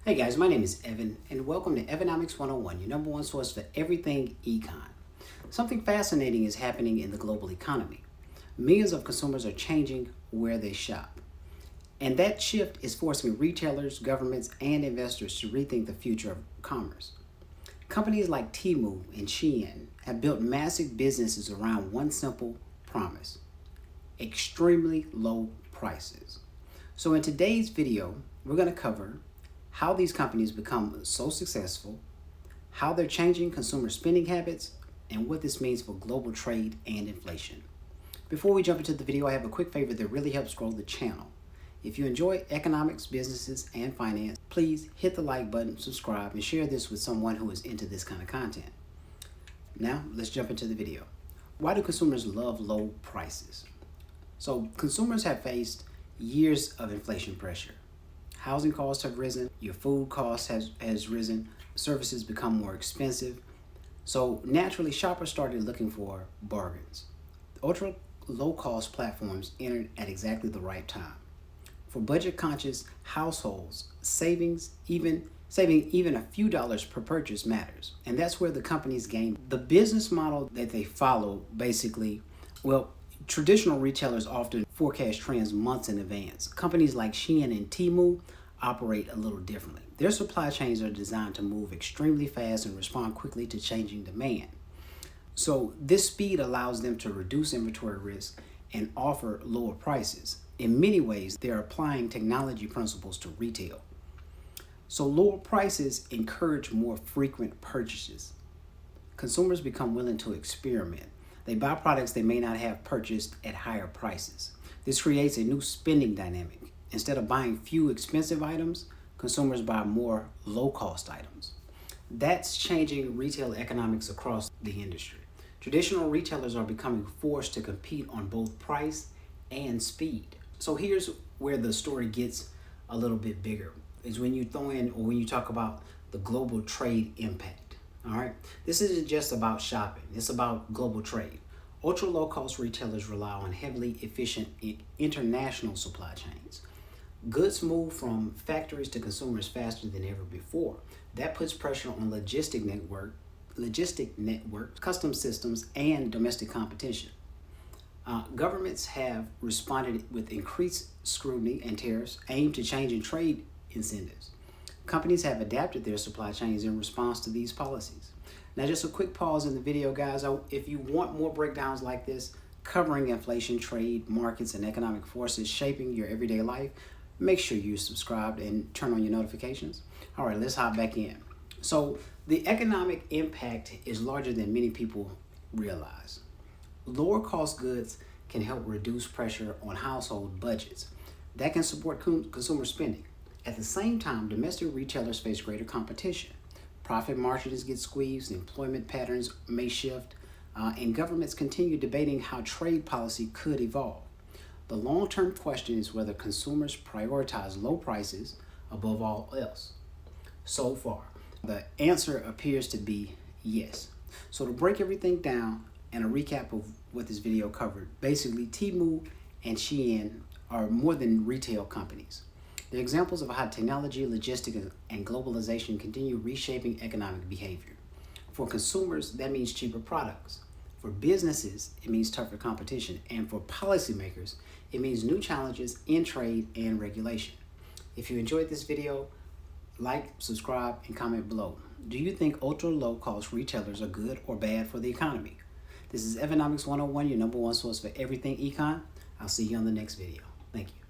Hey guys, my name is Evan, and welcome to Evanomics 101, your number one source for everything econ. Something fascinating is happening in the global economy. Millions of consumers are changing where they shop. And that shift is forcing retailers, governments, and investors to rethink the future of commerce. Companies like Temu and Shein have built massive businesses around one simple promise: extremely low prices. So in today's video, we're going to cover how these companies become so successful, how they're changing consumer spending habits, and what this means for global trade and inflation. Before we jump into the video, I have a quick favor that really helps grow the channel. If you enjoy economics, businesses, and finance, please hit the like button, subscribe, and share this with someone who is into this kind of content. Now, let's jump into the video. Why do consumers love low prices? So, consumers have faced years of inflation pressure. Housing costs have risen, your food costs has risen, services become more expensive. So naturally, shoppers started looking for bargains. Ultra low cost platforms entered at exactly the right time. For budget conscious households, saving even a few dollars per purchase matters. And that's where the companies gain. The business model that they follow traditional retailers often forecast trends months in advance. Companies like Shein and Temu operate a little differently. Their supply chains are designed to move extremely fast and respond quickly to changing demand. So this speed allows them to reduce inventory risk and offer lower prices. In many ways, they're applying technology principles to retail. So lower prices encourage more frequent purchases. Consumers become willing to experiment. They buy products they may not have purchased at higher prices. This creates a new spending dynamic. Instead of buying few expensive items, consumers buy more low-cost items. That's changing retail economics across the industry. Traditional retailers are becoming forced to compete on both price and speed. So here's where the story gets a little bit bigger, is when you throw in or when you talk about the global trade impact. All right, this isn't just about shopping, it's about global trade. Ultra low cost retailers rely on heavily efficient international supply chains. Goods move from factories to consumers faster than ever before. That puts pressure on logistic networks, custom systems, and domestic competition. Governments have responded with increased scrutiny and tariffs aimed to changing trade incentives. Companies have adapted their supply chains in response to these policies. Now, just a quick pause in the video, guys. If you want more breakdowns like this, covering inflation, trade, markets, and economic forces shaping your everyday life, make sure you're subscribed and turn on your notifications. All right, let's hop back in. So the economic impact is larger than many people realize. Lower cost goods can help reduce pressure on household budgets. That can support consumer spending. At the same time, domestic retailers face greater competition. Profit margins get squeezed, employment patterns may shift, and governments continue debating how trade policy could evolve. The long-term question is whether consumers prioritize low prices above all else. So far, the answer appears to be yes. So to break everything down and a recap of what this video covered, basically Temu and Shein are more than retail companies. They're examples of how technology, logistics, and globalization continue reshaping economic behavior. For consumers, that means cheaper products. For businesses, it means tougher competition. And for policymakers, it means new challenges in trade and regulation. If you enjoyed this video, like, subscribe, and comment below. Do you think ultra low cost retailers are good or bad for the economy? This is Evanomics 101, your number one source for everything econ. I'll see you on the next video. Thank you.